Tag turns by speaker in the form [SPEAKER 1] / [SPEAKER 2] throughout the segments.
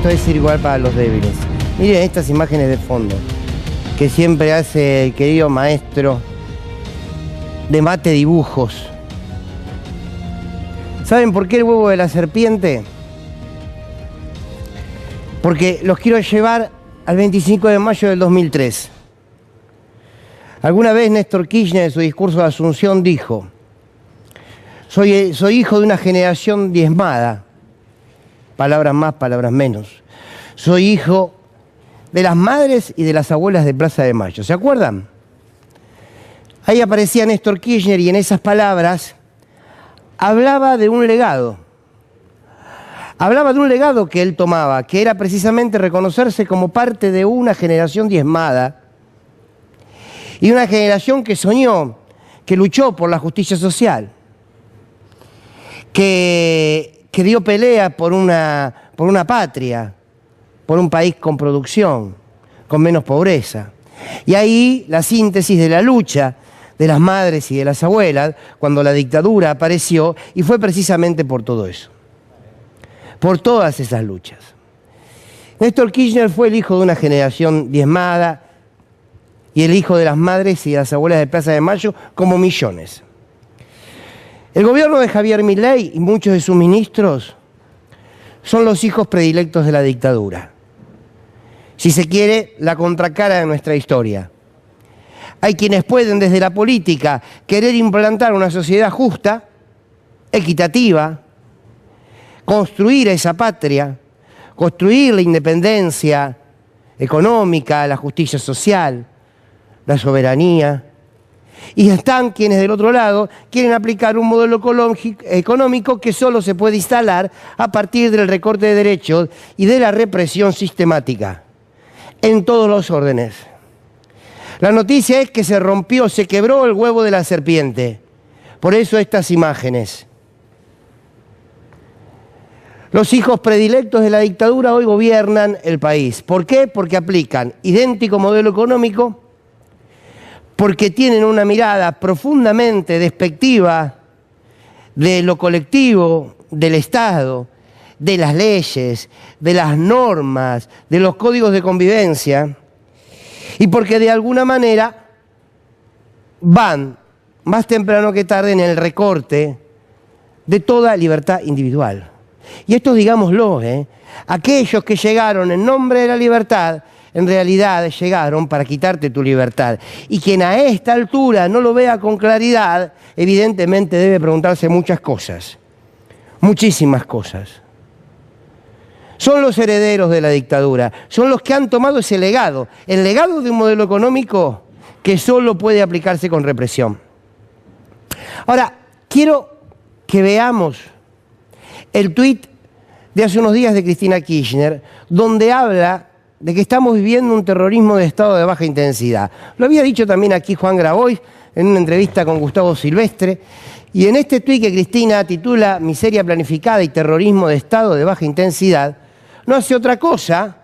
[SPEAKER 1] Esto es ser igual para los débiles. Miren estas imágenes de fondo que siempre hace el querido maestro de mate dibujos. ¿Saben por qué el huevo de la serpiente? Porque los quiero llevar al 25 de mayo del 2003. Alguna vez Néstor Kirchner en su discurso de Asunción dijo: soy hijo de una generación diezmada. Palabras más, palabras menos. Soy hijo de las madres y de las abuelas de Plaza de Mayo. ¿Se acuerdan? Ahí aparecía Néstor Kirchner y en esas palabras hablaba de un legado. Hablaba de un legado que él tomaba, que era precisamente reconocerse como parte de una generación diezmada y una generación que soñó, que luchó por la justicia social, que dio pelea por una patria, por un país con producción, con menos pobreza. Y ahí la síntesis de la lucha de las madres y de las abuelas, cuando la dictadura apareció, y fue precisamente por todo eso, por todas esas luchas. Néstor Kirchner fue el hijo de una generación diezmada y el hijo de las madres y de las abuelas de Plaza de Mayo, como millones. El gobierno de Javier Milei y muchos de sus ministros son los hijos predilectos de la dictadura. Si se quiere, la contracara de nuestra historia. Hay quienes pueden desde la política querer implantar una sociedad justa, equitativa, construir esa patria, construir la independencia económica, la justicia social, la soberanía. Y están quienes del otro lado quieren aplicar un modelo económico que solo se puede instalar a partir del recorte de derechos y de la represión sistemática, en todos los órdenes. La noticia es que se quebró el huevo de la serpiente. Por eso estas imágenes. Los hijos predilectos de la dictadura hoy gobiernan el país. ¿Por qué? Porque aplican idéntico modelo económico, porque tienen una mirada profundamente despectiva de lo colectivo, del Estado, de las leyes, de las normas, de los códigos de convivencia, y porque de alguna manera van más temprano que tarde en el recorte de toda libertad individual. Y esto digámoslo, aquellos que llegaron en nombre de la libertad, en realidad llegaron para quitarte tu libertad. Y quien a esta altura no lo vea con claridad, evidentemente debe preguntarse muchas cosas, muchísimas cosas. Son los herederos de la dictadura, son los que han tomado ese legado, el legado de un modelo económico que solo puede aplicarse con represión. Ahora, quiero que veamos el tuit de hace unos días de Cristina Kirchner, donde habla de que estamos viviendo un terrorismo de Estado de baja intensidad. Lo había dicho también aquí Juan Grabois en una entrevista con Gustavo Silvestre, y en este tuit que Cristina titula Miseria planificada y terrorismo de Estado de baja intensidad, no hace otra cosa,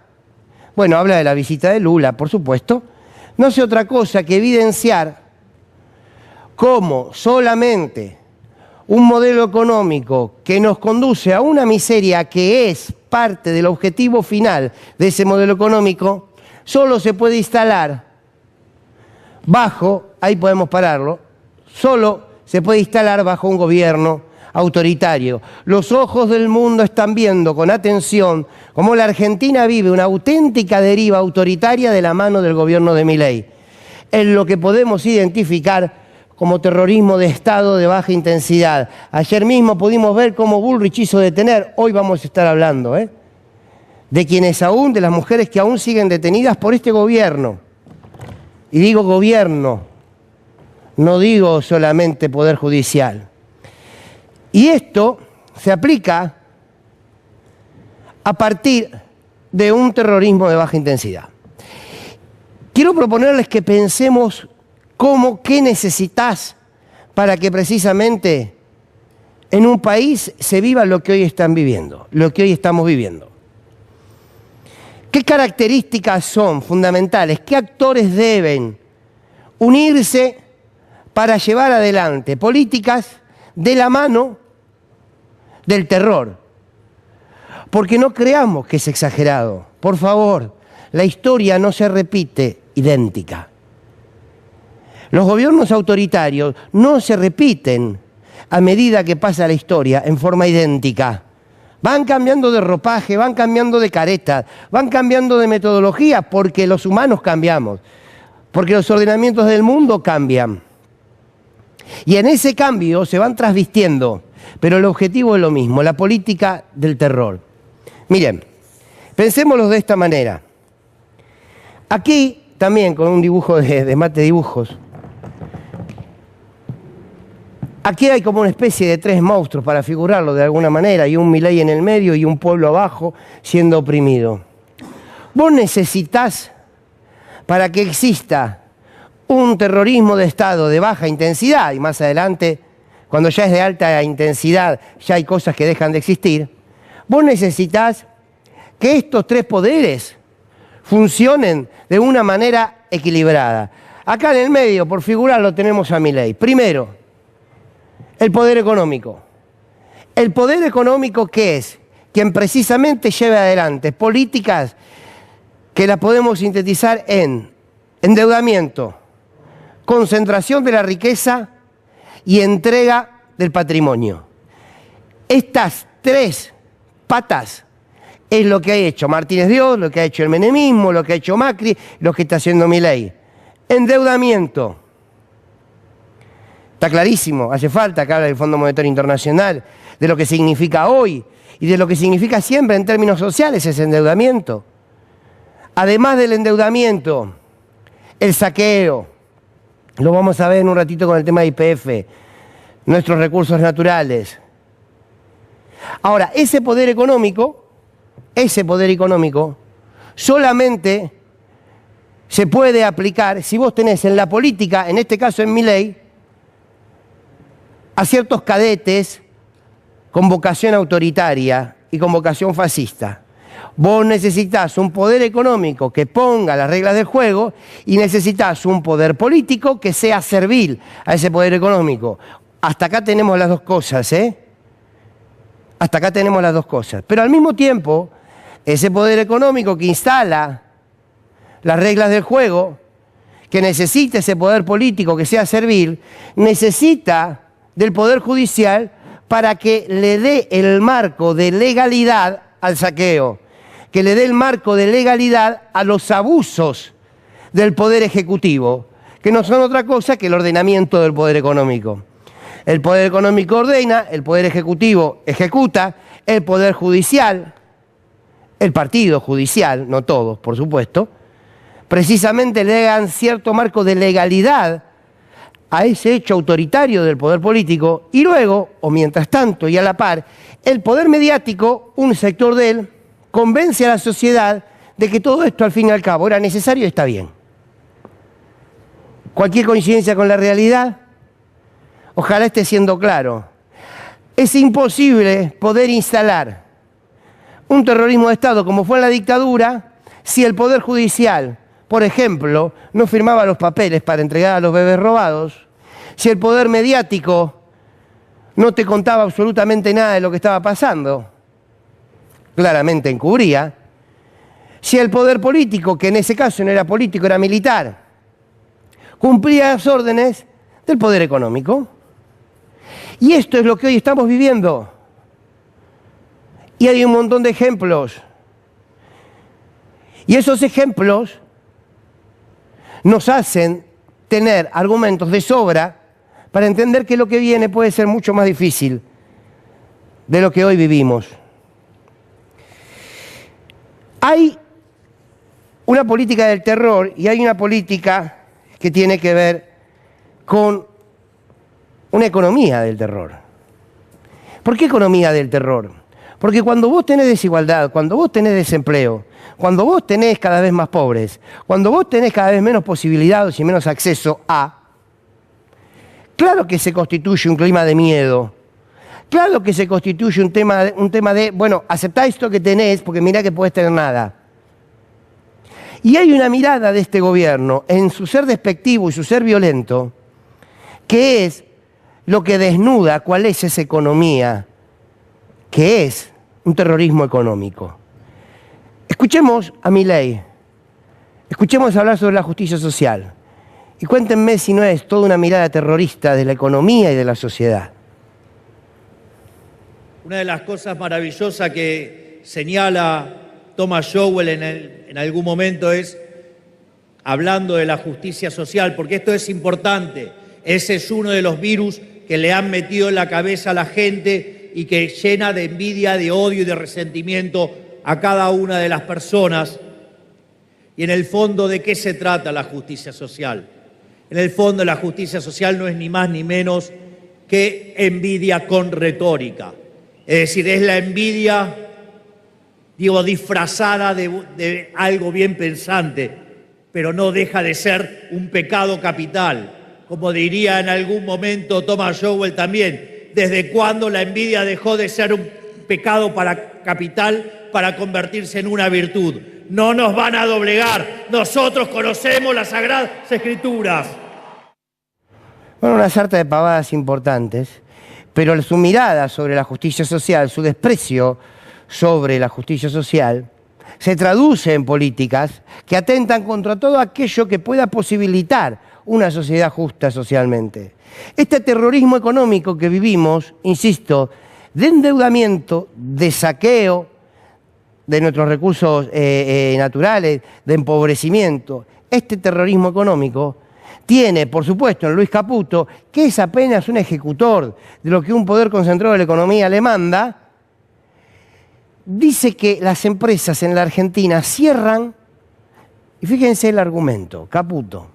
[SPEAKER 1] bueno, habla de la visita de Lula, por supuesto, no hace otra cosa que evidenciar cómo solamente un modelo económico que nos conduce a una miseria que es parte del objetivo final de ese modelo económico, solo se puede instalar bajo, ahí podemos pararlo, solo se puede instalar bajo un gobierno autoritario. Los ojos del mundo están viendo con atención cómo la Argentina vive una auténtica deriva autoritaria de la mano del gobierno de Milei, en lo que podemos identificar como terrorismo de Estado de baja intensidad. Ayer mismo pudimos ver cómo Bullrich hizo detener, hoy vamos a estar hablando, de quienes aún, de las mujeres que aún siguen detenidas por este gobierno. Y digo gobierno, no digo solamente poder judicial. Y esto se aplica a partir de un terrorismo de baja intensidad. Quiero proponerles que pensemos qué necesitas para que precisamente en un país se viva lo que hoy están viviendo, lo que hoy estamos viviendo. ¿Qué características son fundamentales? ¿Qué actores deben unirse para llevar adelante políticas de la mano del terror? Porque no creamos que es exagerado. Por favor, la historia no se repite idéntica. Los gobiernos autoritarios no se repiten a medida que pasa la historia en forma idéntica. Van cambiando de ropaje, van cambiando de caretas, van cambiando de metodología porque los humanos cambiamos, porque los ordenamientos del mundo cambian. Y en ese cambio se van trasvistiendo, pero el objetivo es lo mismo, la política del terror. Miren, pensémoslo de esta manera. Aquí, también con un dibujo de mate dibujos, aquí hay como una especie de tres monstruos para figurarlo de alguna manera, y un Milei en el medio y un pueblo abajo siendo oprimido. Vos necesitás, para que exista un terrorismo de Estado de baja intensidad, y más adelante, cuando ya es de alta intensidad, ya hay cosas que dejan de existir, vos necesitás que estos tres poderes funcionen de una manera equilibrada. Acá en el medio, por figurarlo, tenemos a Milei. Primero, el poder económico. El poder económico, ¿qué es? Quien precisamente lleve adelante políticas que las podemos sintetizar en endeudamiento, concentración de la riqueza y entrega del patrimonio. Estas tres patas es lo que ha hecho Martínez Dios, lo que ha hecho el menemismo, lo que ha hecho Macri, lo que está haciendo Milei. Endeudamiento. Está clarísimo, hace falta que hable del Fondo Monetario Internacional, de lo que significa hoy y de lo que significa siempre en términos sociales ese endeudamiento. Además del endeudamiento, el saqueo, lo vamos a ver en un ratito con el tema de YPF, nuestros recursos naturales. Ahora, ese poder económico solamente se puede aplicar si vos tenés en la política, en este caso en Milei, a ciertos cadetes con vocación autoritaria y con vocación fascista. Vos necesitás un poder económico que ponga las reglas del juego y necesitas un poder político que sea servil a ese poder económico. Hasta acá tenemos las dos cosas, ¿eh? Hasta acá tenemos las dos cosas. Pero al mismo tiempo, ese poder económico que instala las reglas del juego, que necesita ese poder político que sea servil, necesita del Poder Judicial para que le dé el marco de legalidad al saqueo, que le dé el marco de legalidad a los abusos del Poder Ejecutivo, que no son otra cosa que el ordenamiento del poder económico. El Poder Económico ordena, el Poder Ejecutivo ejecuta, el Poder Judicial, el Partido Judicial, no todos, por supuesto, precisamente le dan cierto marco de legalidad a ese hecho autoritario del poder político y luego, o mientras tanto y a la par, el poder mediático, un sector de él, convence a la sociedad de que todo esto al fin y al cabo era necesario y está bien. Cualquier coincidencia con la realidad, ojalá esté siendo claro. Es imposible poder instalar un terrorismo de Estado como fue en la dictadura si el Poder Judicial, por ejemplo, no firmaba los papeles para entregar a los bebés robados, si el poder mediático no te contaba absolutamente nada de lo que estaba pasando, claramente encubría, si el poder político, que en ese caso no era político, era militar, cumplía las órdenes del poder económico. Y esto es lo que hoy estamos viviendo. Y hay un montón de ejemplos. Y esos ejemplos nos hacen tener argumentos de sobra para entender que lo que viene puede ser mucho más difícil de lo que hoy vivimos. Hay una política del terror y hay una política que tiene que ver con una economía del terror. ¿Por qué economía del terror? Porque cuando vos tenés desigualdad, cuando vos tenés desempleo, cuando vos tenés cada vez más pobres, cuando vos tenés cada vez menos posibilidades y menos acceso a, claro que se constituye un clima de miedo, claro que se constituye un tema de, bueno, aceptá esto que tenés porque mirá que podés tener nada. Y hay una mirada de este gobierno en su ser despectivo y su ser violento, que es lo que desnuda cuál es esa economía, que es un terrorismo económico. Escuchemos a Milei, escuchemos hablar sobre la justicia social y cuéntenme si no es toda una mirada terrorista de la economía y de la sociedad.
[SPEAKER 2] Una de las cosas maravillosas que señala Thomas Sowell en algún momento es, hablando de la justicia social, porque esto es importante, ese es uno de los virus que le han metido en la cabeza a la gente y que llena de envidia, de odio y de resentimiento a cada una de las personas. Y en el fondo, ¿de qué se trata la justicia social? En el fondo, la justicia social no es ni más ni menos que envidia con retórica. Es decir, es la envidia, disfrazada de algo bien pensante, pero no deja de ser un pecado capital. Como diría en algún momento Thomas Sowell también, ¿desde cuándo la envidia dejó de ser un pecado capital para convertirse en una virtud? No nos van a doblegar, nosotros conocemos las Sagradas Escrituras.
[SPEAKER 1] Bueno, una sarta de pavadas importantes, pero su mirada sobre la justicia social, su desprecio sobre la justicia social, se traduce en políticas que atentan contra todo aquello que pueda posibilitar una sociedad justa socialmente. Este terrorismo económico que vivimos, insisto, de endeudamiento, de saqueo de nuestros recursos naturales, de empobrecimiento, este terrorismo económico tiene, por supuesto, en Luis Caputo, que es apenas un ejecutor de lo que un poder concentrado de la economía le manda, dice que las empresas en la Argentina cierran, y fíjense el argumento, Caputo.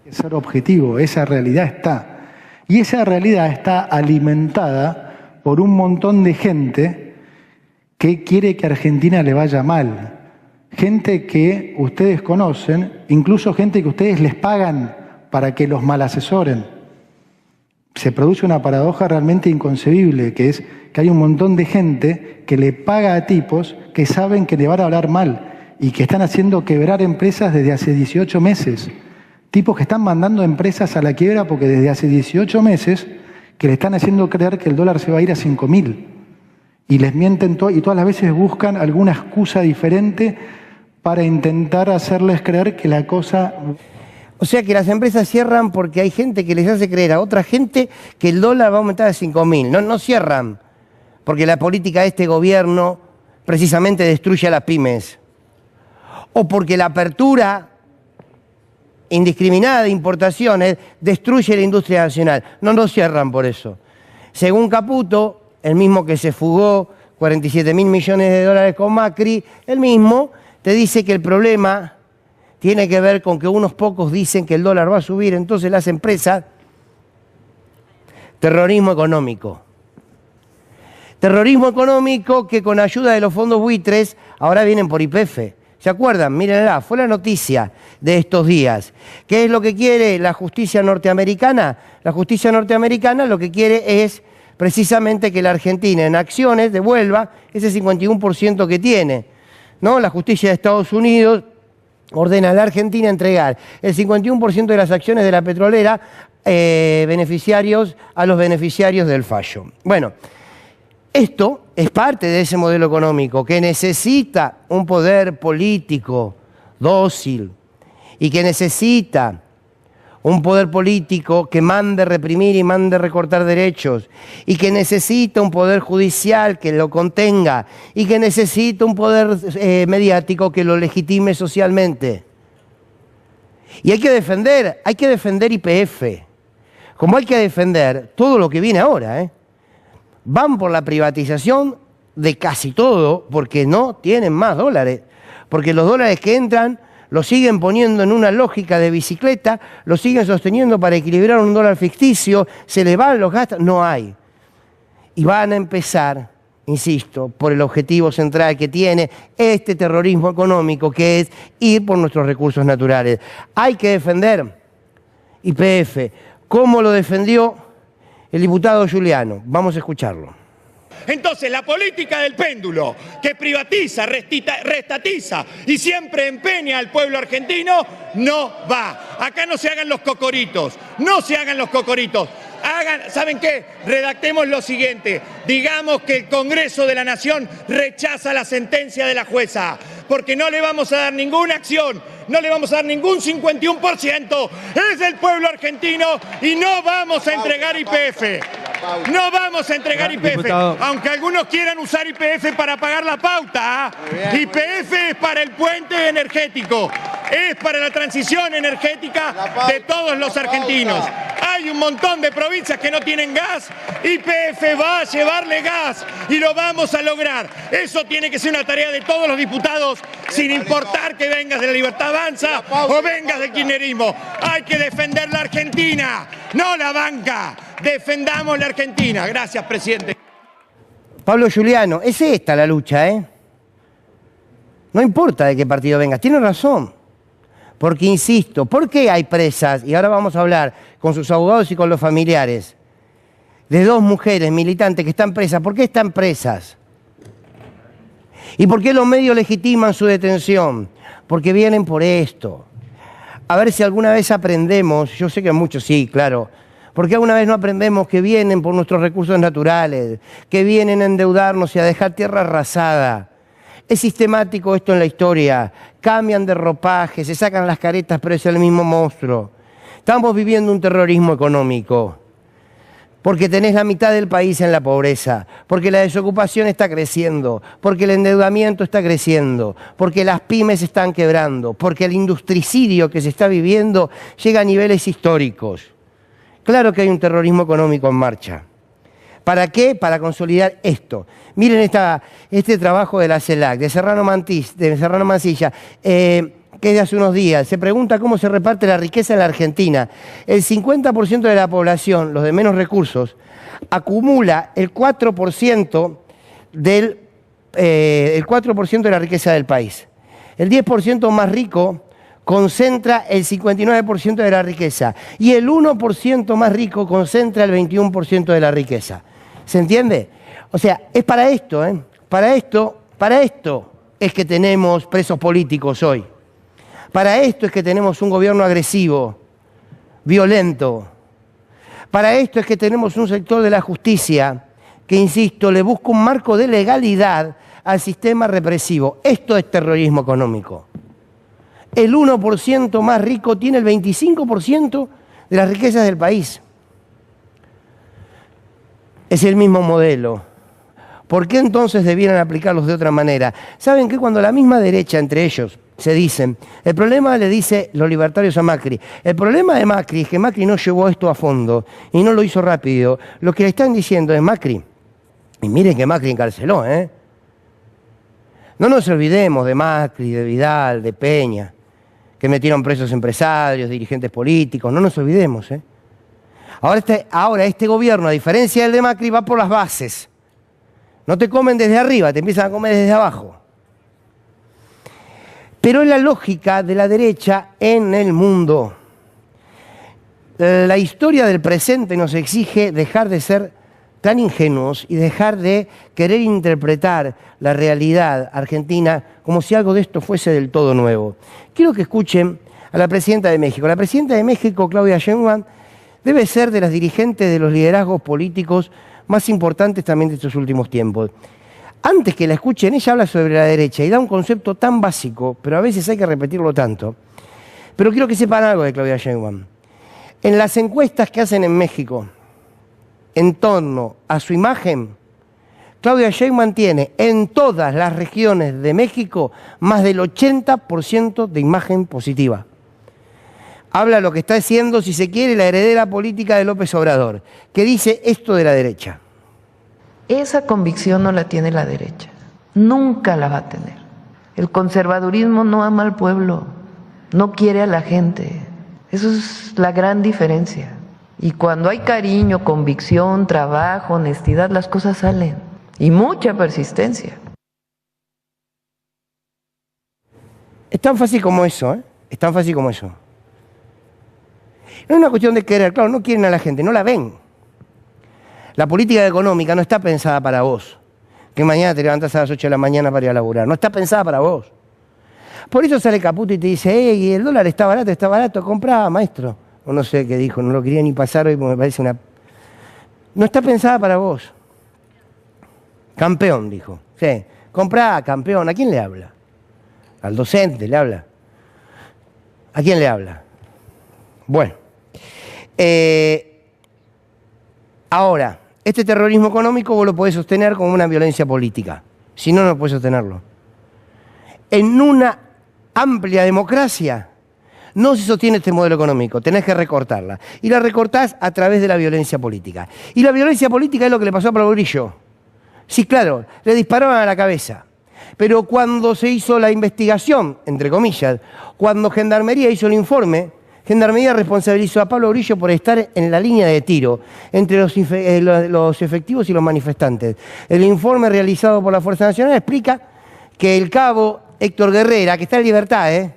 [SPEAKER 3] Ser objetivo, esa realidad está. Y esa realidad está alimentada por un montón de gente que quiere que a Argentina le vaya mal. Gente que ustedes conocen, incluso gente que ustedes les pagan para que los mal asesoren. Se produce una paradoja realmente inconcebible, que es que hay un montón de gente que le paga a tipos que saben que le van a hablar mal y que están haciendo quebrar empresas desde hace 18 meses. Tipos que están mandando empresas a la quiebra porque desde hace 18 meses que le están haciendo creer que el dólar se va a ir a 5.000. Y les mienten y todas las veces buscan alguna excusa diferente para intentar hacerles creer que la cosa...
[SPEAKER 1] O sea que las empresas cierran porque hay gente que les hace creer a otra gente que el dólar va a aumentar a 5.000. No cierran porque la política de este gobierno precisamente destruye a las pymes. O porque la apertura indiscriminada de importaciones destruye la industria nacional. No cierran por eso. Según Caputo, el mismo que se fugó 47.000 millones de dólares con Macri, el mismo te dice que el problema tiene que ver con que unos pocos dicen que el dólar va a subir, entonces las empresas, terrorismo económico. Terrorismo económico que con ayuda de los fondos buitres ahora vienen por YPF. ¿Se acuerdan? Mírenla, fue la noticia de estos días. ¿Qué es lo que quiere la justicia norteamericana? La justicia norteamericana lo que quiere es precisamente que la Argentina en acciones devuelva ese 51% que tiene, ¿no? La justicia de Estados Unidos ordena a la Argentina entregar el 51% de las acciones de la petrolera a los beneficiarios del fallo. Bueno, esto es parte de ese modelo económico que necesita un poder político dócil y que necesita un poder político que mande reprimir y mande recortar derechos, y que necesita un poder judicial que lo contenga, y que necesita un poder mediático que lo legitime socialmente. Y hay que defender YPF, como hay que defender todo lo que viene ahora. Van por la privatización de casi todo porque no tienen más dólares, porque los dólares que entran lo siguen poniendo en una lógica de bicicleta, lo siguen sosteniendo para equilibrar un dólar ficticio, se le van los gastos, no hay. Y van a empezar, insisto, por el objetivo central que tiene este terrorismo económico, que es ir por nuestros recursos naturales. Hay que defender YPF. ¿Cómo lo defendió el diputado Giuliano? Vamos a escucharlo.
[SPEAKER 4] Entonces, la política del péndulo, que privatiza, restatiza y siempre empeña al pueblo argentino, no va. Acá no se hagan los cocoritos, no se hagan los cocoritos. ¿Saben qué? Redactemos lo siguiente. Digamos que el Congreso de la Nación rechaza la sentencia de la jueza, porque no le vamos a dar ninguna acción, no le vamos a dar ningún 51%. Es del pueblo argentino y no vamos a entregar YPF. No vamos a entregar YPF, aunque algunos quieran usar YPF para pagar la pauta. YPF es para el puente energético, es para la transición energética de todos los argentinos. Hay un montón de provincias que no tienen gas, YPF va a llevarle gas y lo vamos a lograr. Eso tiene que ser una tarea de todos los diputados, sin importar que vengas de la Libertad Avanza o vengas del kirchnerismo. Hay que defender la Argentina, no la banca. Defendamos la Argentina. Gracias, presidente.
[SPEAKER 1] Pablo Giuliano, es esta la lucha, ¿eh? No importa de qué partido vengas, tiene razón. Porque, insisto, ¿por qué hay presas? Y ahora vamos a hablar con sus abogados y con los familiares de dos mujeres militantes que están presas. ¿Por qué están presas? ¿Y por qué los medios legitiman su detención? Porque vienen por esto. A ver si alguna vez aprendemos, yo sé que muchos sí, claro, porque alguna vez no aprendemos que vienen por nuestros recursos naturales, que vienen a endeudarnos y a dejar tierra arrasada. Es sistemático esto en la historia. Cambian de ropaje, se sacan las caretas, pero es el mismo monstruo. Estamos viviendo un terrorismo económico. Porque tenés la mitad del país en la pobreza, porque la desocupación está creciendo, porque el endeudamiento está creciendo, porque las pymes están quebrando, porque el industricidio que se está viviendo llega a niveles históricos. Claro que hay un terrorismo económico en marcha. ¿Para qué? Para consolidar esto. Miren este trabajo de la CELAC, de Serrano Mancilla, que es de hace unos días. Se pregunta cómo se reparte la riqueza en la Argentina. El 50% de la población, los de menos recursos, acumula el 4% de la riqueza del país. El 10% más rico concentra el 59% de la riqueza y el 1% más rico concentra el 21% de la riqueza. ¿Se entiende? O sea, es para esto, ¿eh? Para esto es que tenemos presos políticos hoy. Para esto es que tenemos un gobierno agresivo, violento. Para esto es que tenemos un sector de la justicia que, insisto, le busca un marco de legalidad al sistema represivo. Esto es terrorismo económico. El 1% más rico tiene el 25% de las riquezas del país. Es el mismo modelo. ¿Por qué entonces debieran aplicarlos de otra manera? ¿Saben que cuando la misma derecha, entre ellos, se dicen, el problema, le dice los libertarios a Macri, el problema de Macri es que Macri no llevó esto a fondo y no lo hizo rápido, lo que le están diciendo es Macri, y miren que Macri encarceló, ¿eh? No nos olvidemos de Macri, de Vidal, de Peña, que metieron presos empresarios, dirigentes políticos, no nos olvidemos, ¿eh? Ahora este gobierno, a diferencia del de Macri, va por las bases. No te comen desde arriba, te empiezan a comer desde abajo. Pero es la lógica de la derecha en el mundo. La historia del presente nos exige dejar de ser tan ingenuos y dejar de querer interpretar la realidad argentina como si algo de esto fuese del todo nuevo. Quiero que escuchen a la presidenta de México. La presidenta de México, Claudia Sheinbaum, debe ser de las dirigentes de los liderazgos políticos más importantes también de estos últimos tiempos. Antes que la escuchen, ella habla sobre la derecha y da un concepto tan básico, pero a veces hay que repetirlo tanto. Pero quiero que sepan algo de Claudia Sheinbaum. En las encuestas que hacen en México en torno a su imagen, Claudia Sheinbaum tiene en todas las regiones de México más del 80% de imagen positiva. Habla lo que está haciendo, si se quiere, la heredera política de López Obrador, que dice esto de la derecha.
[SPEAKER 5] Esa convicción no la tiene la derecha, nunca la va a tener. El conservadurismo no ama al pueblo, no quiere a la gente. Eso es la gran diferencia. Y cuando hay cariño, convicción, trabajo, honestidad, las cosas salen. Y mucha persistencia.
[SPEAKER 1] Es tan fácil como eso, ¿eh? Es tan fácil como eso. No es una cuestión de querer, claro, no quieren a la gente, no la ven. La política económica no está pensada para vos, que mañana te levantás a las 8 de la mañana para ir a laburar, no está pensada para vos. Por eso sale Caputo y te dice, hey, el dólar está barato, comprá, maestro. O no sé qué dijo, no lo quería ni pasar hoy porque me parece No está pensada para vos. Campeón, dijo. Sí, comprá, campeón. ¿A quién le habla? ¿Al docente le habla? ¿A quién le habla? Bueno. Ahora, este terrorismo económico vos lo podés sostener como una violencia política. Si no, no podés sostenerlo. En una amplia democracia no se sostiene este modelo económico, tenés que recortarla. Y la recortás a través de la violencia política. Y la violencia política es lo que le pasó a Pablo Grillo. Sí, claro, le dispararon a la cabeza. Pero cuando se hizo la investigación, entre comillas, cuando Gendarmería hizo el informe, Gendarmería responsabilizó a Pablo Grillo por estar en la línea de tiro entre los efectivos y los manifestantes. El informe realizado por la Fuerza Nacional explica que el cabo Héctor Guerrera, que está en libertad,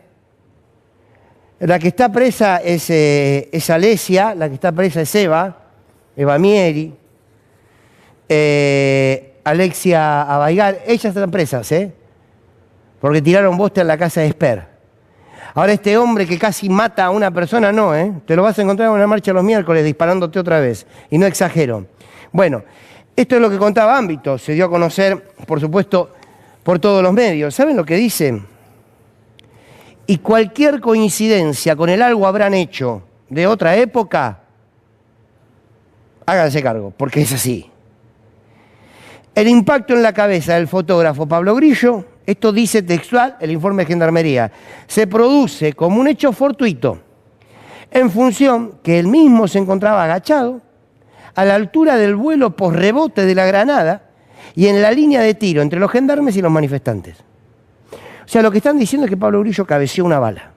[SPEAKER 1] la que está presa es Alesia, la que está presa es Eva Mieri, Alexia Abaigar, ellas están presas, porque tiraron boste en la casa de Esper. Ahora este hombre que casi mata a una persona, no, te lo vas a encontrar en una marcha los miércoles disparándote otra vez, y no exagero. Bueno, esto es lo que contaba Ámbito, se dio a conocer, por supuesto, por todos los medios. ¿Saben lo que dice? Y cualquier coincidencia con el algo habrán hecho de otra época, háganse cargo, porque es así. El impacto en la cabeza del fotógrafo Pablo Grillo, esto dice textual el informe de Gendarmería, se produce como un hecho fortuito, en función que él mismo se encontraba agachado, a la altura del vuelo por rebote de la granada y en la línea de tiro entre los gendarmes y los manifestantes. O sea, lo que están diciendo es que Pablo Grillo cabeceó una bala.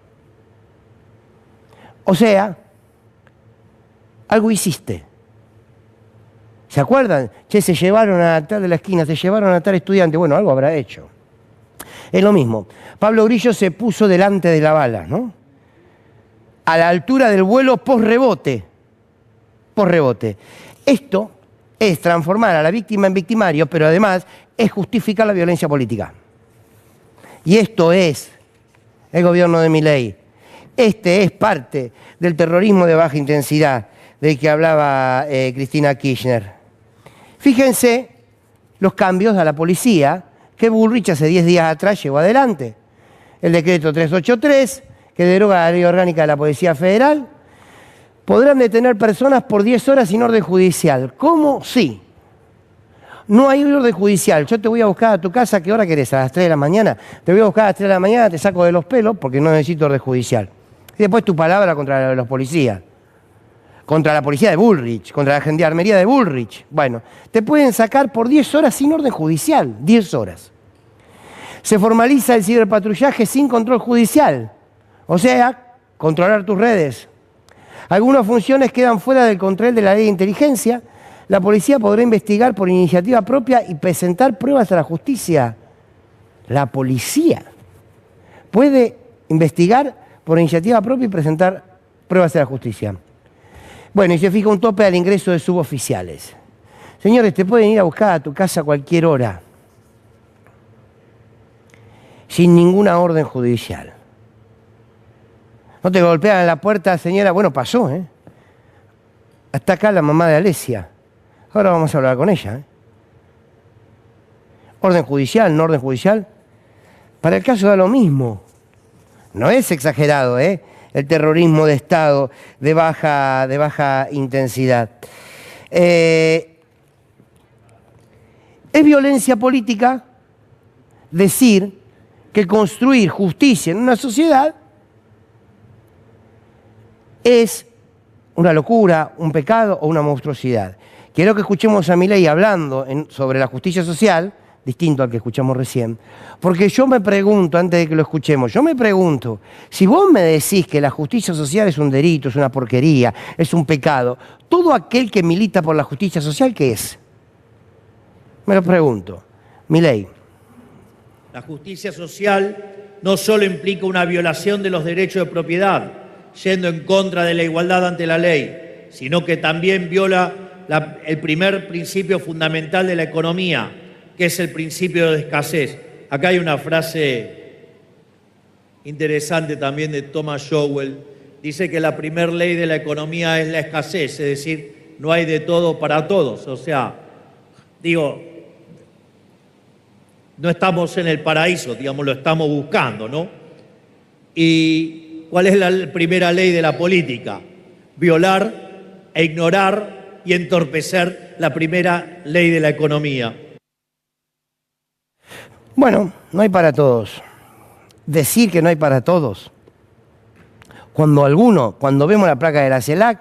[SPEAKER 1] O sea, algo hiciste. ¿Se acuerdan? Che, se llevaron a tal de la esquina, se llevaron a tal estudiante. Bueno, algo habrá hecho. Es lo mismo. Pablo Grillo se puso delante de la bala, ¿no? A la altura del vuelo post-rebote. Post-rebote. Esto es transformar a la víctima en victimario, pero además es justificar la violencia política. Y esto es el gobierno de Milei. Este es parte del terrorismo de baja intensidad del que hablaba Cristina Kirchner. Fíjense los cambios a la policía que Bullrich hace 10 días atrás llevó adelante. El decreto 383, que deroga la ley orgánica de la Policía Federal. Podrán detener personas por 10 horas sin orden judicial. ¿Cómo? Sí. No hay orden judicial. Yo te voy a buscar a tu casa, ¿qué hora querés? ¿A las 3 de la mañana? Te voy a buscar a las 3 de la mañana, te saco de los pelos porque no necesito orden judicial. Y después tu palabra contra los policías. Contra la policía de Bullrich, contra la gendarmería de Bullrich. Bueno, te pueden sacar por 10 horas sin orden judicial. 10 horas. Se formaliza el ciberpatrullaje sin control judicial. O sea, controlar tus redes. Algunas funciones quedan fuera del control de la ley de inteligencia. La policía podrá investigar por iniciativa propia y presentar pruebas a la justicia. La policía puede investigar por iniciativa propia y presentar pruebas a la justicia. Bueno, y se fija un tope al ingreso de suboficiales. Señores, te pueden ir a buscar a tu casa a cualquier hora, sin ninguna orden judicial. No te golpean en la puerta, señora. Bueno, pasó, Hasta acá la mamá de Alesia. Ahora vamos a hablar con ella, Orden judicial, no orden judicial. Para el caso da lo mismo. No es exagerado, el terrorismo de Estado de baja intensidad. Es violencia política decir que construir justicia en una sociedad es una locura, un pecado o una monstruosidad. Quiero que escuchemos a Milei hablando sobre la justicia social, distinto al que escuchamos recién, porque yo me pregunto, antes de que lo escuchemos, yo me pregunto, si vos me decís que la justicia social es un delito, es una porquería, es un pecado, todo aquel que milita por la justicia social, ¿qué es? Me lo pregunto. Milei.
[SPEAKER 2] La justicia social no solo implica una violación de los derechos de propiedad, yendo en contra de la igualdad ante la ley, sino que también viola el primer principio fundamental de la economía, que es el principio de escasez. Acá hay una frase interesante también de Thomas Sowell. Dice que la primera ley de la economía es la escasez, es decir, no hay de todo para todos. O sea, digo, no estamos en el paraíso, digamos, lo estamos buscando, ¿no? ¿Y cuál es la primera ley de la política? Violar e ignorar y entorpecer la primera ley de la economía.
[SPEAKER 1] Bueno, no hay para todos. Decir que no hay para todos. Cuando vemos la placa de la CELAC,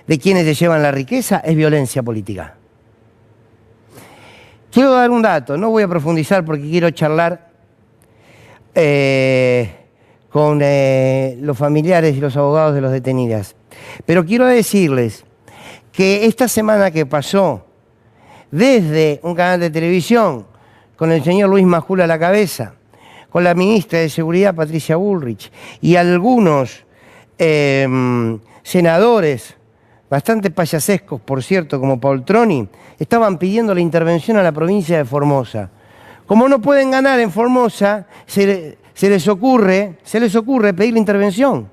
[SPEAKER 1] de quienes se llevan la riqueza, es violencia política. Quiero dar un dato, no voy a profundizar porque quiero charlar con los familiares y los abogados de los detenidos. Pero quiero decirles que esta semana que pasó, desde un canal de televisión, con el señor Luis Majul a la cabeza, con la ministra de Seguridad Patricia Bullrich y algunos senadores, bastante payasescos, por cierto, como Poltroni, estaban pidiendo la intervención a la provincia de Formosa. Como no pueden ganar en Formosa, se les ocurre pedir la intervención.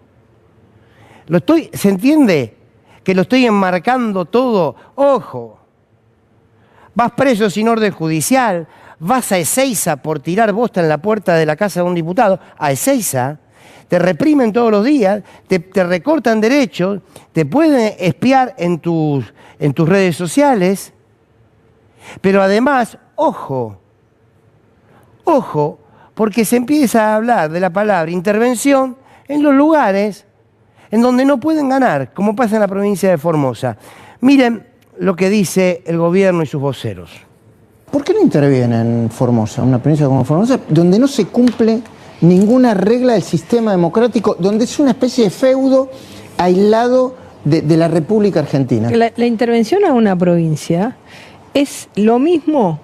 [SPEAKER 1] ¿Se entiende? Que lo estoy enmarcando todo. Ojo, vas preso sin orden judicial, vas a Ezeiza por tirar bosta en la puerta de la casa de un diputado, a Ezeiza, te reprimen todos los días, te recortan derechos, te pueden espiar en tus redes sociales, pero además, ojo, porque se empieza a hablar de la palabra intervención en los lugares en donde no pueden ganar, como pasa en la provincia de Formosa. Miren lo que dice el gobierno y sus voceros.
[SPEAKER 6] ¿Por qué no interviene en Formosa, una provincia como Formosa, donde no se cumple ninguna regla del sistema democrático, donde es una especie de feudo aislado de la República Argentina?
[SPEAKER 7] La intervención a una provincia es lo mismo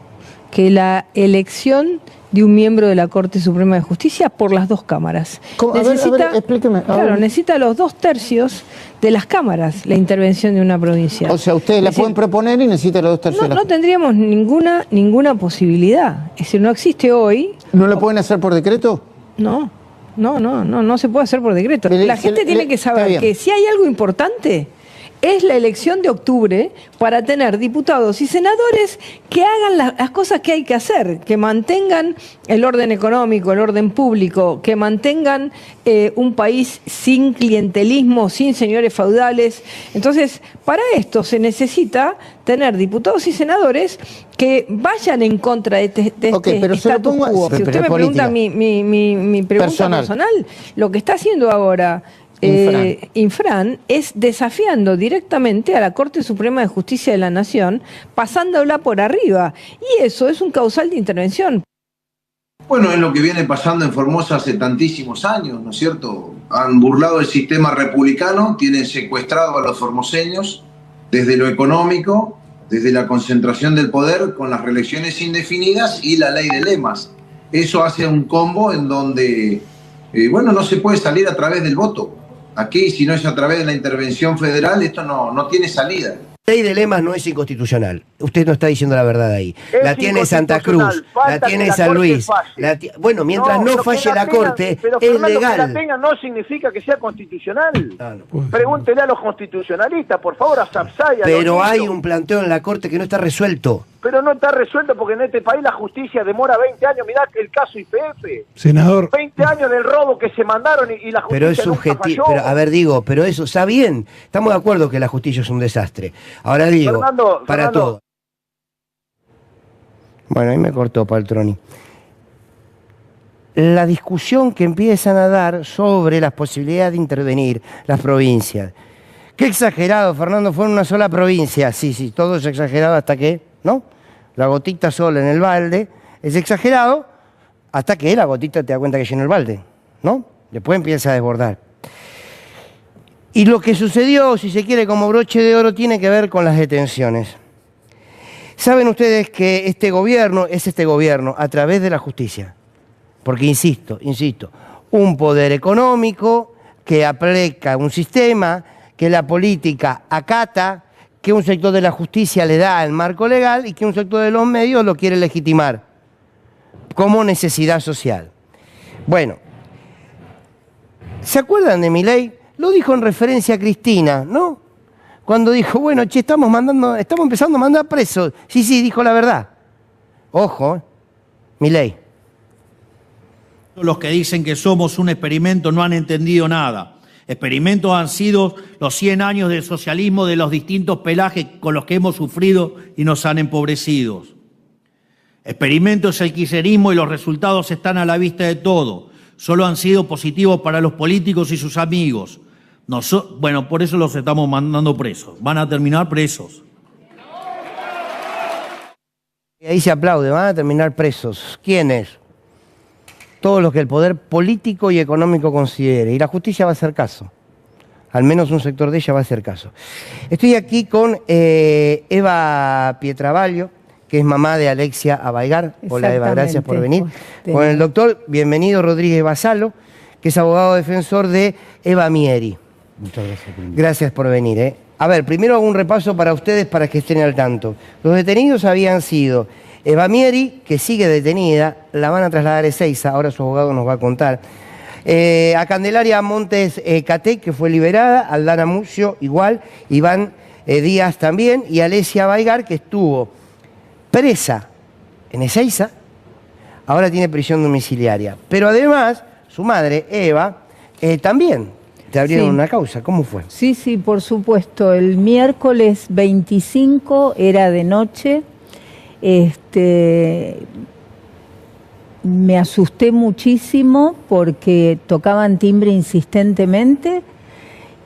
[SPEAKER 7] que la elección de un miembro de la Corte Suprema de Justicia por las dos cámaras.
[SPEAKER 6] Necesita, explíqueme.
[SPEAKER 7] Claro, necesita los 2/3 de las cámaras la intervención de una provincia.
[SPEAKER 6] O sea, ustedes la pueden proponer y necesita los 2/3.
[SPEAKER 7] No tendríamos ninguna posibilidad. Es decir, no existe hoy.
[SPEAKER 6] ¿No lo pueden hacer por decreto?
[SPEAKER 7] No se puede hacer por decreto. La gente tiene que saber que si hay algo importante, es la elección de octubre para tener diputados y senadores que hagan las cosas que hay que hacer, que mantengan el orden económico, el orden público, que mantengan un país sin clientelismo, sin señores feudales. Entonces, para esto se necesita tener diputados y senadores que vayan en contra de este status quo. Si usted me pregunta mi pregunta personal, lo que está haciendo ahora Infran es desafiando directamente a la Corte Suprema de Justicia de la Nación, pasándola por arriba, y eso es un causal de intervención.
[SPEAKER 8] Bueno, es lo que viene pasando en Formosa hace tantísimos años, ¿no es cierto? Han burlado el sistema republicano, tienen secuestrado a los formoseños desde lo económico, desde la concentración del poder con las reelecciones indefinidas y la ley de lemas. Eso hace un combo en donde, no se puede salir a través del voto. Aquí, si no es a través de la intervención federal, esto no tiene salida.
[SPEAKER 1] La ley de lemas no es inconstitucional. Usted no está diciendo la verdad ahí. La tiene Santa Cruz, la tiene San Luis. Bueno, mientras no falle la Corte, es legal.
[SPEAKER 9] Que la tenga no significa que sea constitucional. Pregúntele a los constitucionalistas, por favor, a Sapsay.
[SPEAKER 1] Pero hay un planteo en la Corte que no está resuelto.
[SPEAKER 9] Pero no está resuelto porque en este país la justicia demora 20 años. Mirá el caso YPF.
[SPEAKER 3] Senador.
[SPEAKER 9] 20 años del robo que se mandaron y la justicia
[SPEAKER 1] pero es subjetivo. Pero eso está bien. Estamos de acuerdo que la justicia es un desastre. Ahora digo, para todo. Bueno, ahí me cortó Poltroni. La discusión que empiezan a dar sobre las posibilidades de intervenir las provincias. Qué exagerado, Fernando, fue en una sola provincia. Sí, todo es exagerado hasta que, ¿no? La gotita sola en el balde es exagerado hasta que la gotita te da cuenta que llenó el balde, ¿no? Después empieza a desbordar. Y lo que sucedió, si se quiere, como broche de oro, tiene que ver con las detenciones. Saben ustedes que este gobierno es este gobierno a través de la justicia. Porque, insisto, un poder económico que aplica un sistema, que la política acata, que un sector de la justicia le da el marco legal y que un sector de los medios lo quiere legitimar como necesidad social. Bueno, ¿se acuerdan de Milei? Lo dijo en referencia a Cristina, ¿no? cuando dijo, bueno, che, estamos empezando a mandar presos. Sí, dijo la verdad. Ojo, Milei.
[SPEAKER 2] Los que dicen que somos un experimento no han entendido nada. Experimentos han sido los 100 años del socialismo, de los distintos pelajes con los que hemos sufrido y nos han empobrecido. Experimento es el kirchnerismo y los resultados están a la vista de todo. Solo han sido positivos para los políticos y sus amigos. Bueno, por eso los estamos mandando presos. Van a terminar presos.
[SPEAKER 1] Y ahí se aplaude, van a terminar presos. ¿Quiénes? Todos los que el poder político y económico considere. Y la justicia va a hacer caso. Al menos un sector de ella va a hacer caso. Estoy aquí con Eva Pietravallo, que es mamá de Alexia Abaigar. Hola Eva, gracias por venir. Con el doctor, bienvenido, Rodríguez Basalo, que es abogado defensor de Eva Mieri.
[SPEAKER 10] Muchas gracias.
[SPEAKER 1] Gracias por venir. A ver, primero hago un repaso para ustedes para que estén al tanto. Los detenidos habían sido Eva Mieri, que sigue detenida, la van a trasladar a Ezeiza, ahora su abogado nos va a contar. A Candelaria Montes Catey, que fue liberada, Aldana Mucio igual, Iván Díaz también, y Alexia Abaigar, que estuvo presa en Ezeiza, ahora tiene prisión domiciliaria. Pero además, su madre, Eva, también te abrieron una causa. ¿Cómo fue?
[SPEAKER 10] Sí, por supuesto. El miércoles 25 era de noche. Me asusté muchísimo porque tocaban timbre insistentemente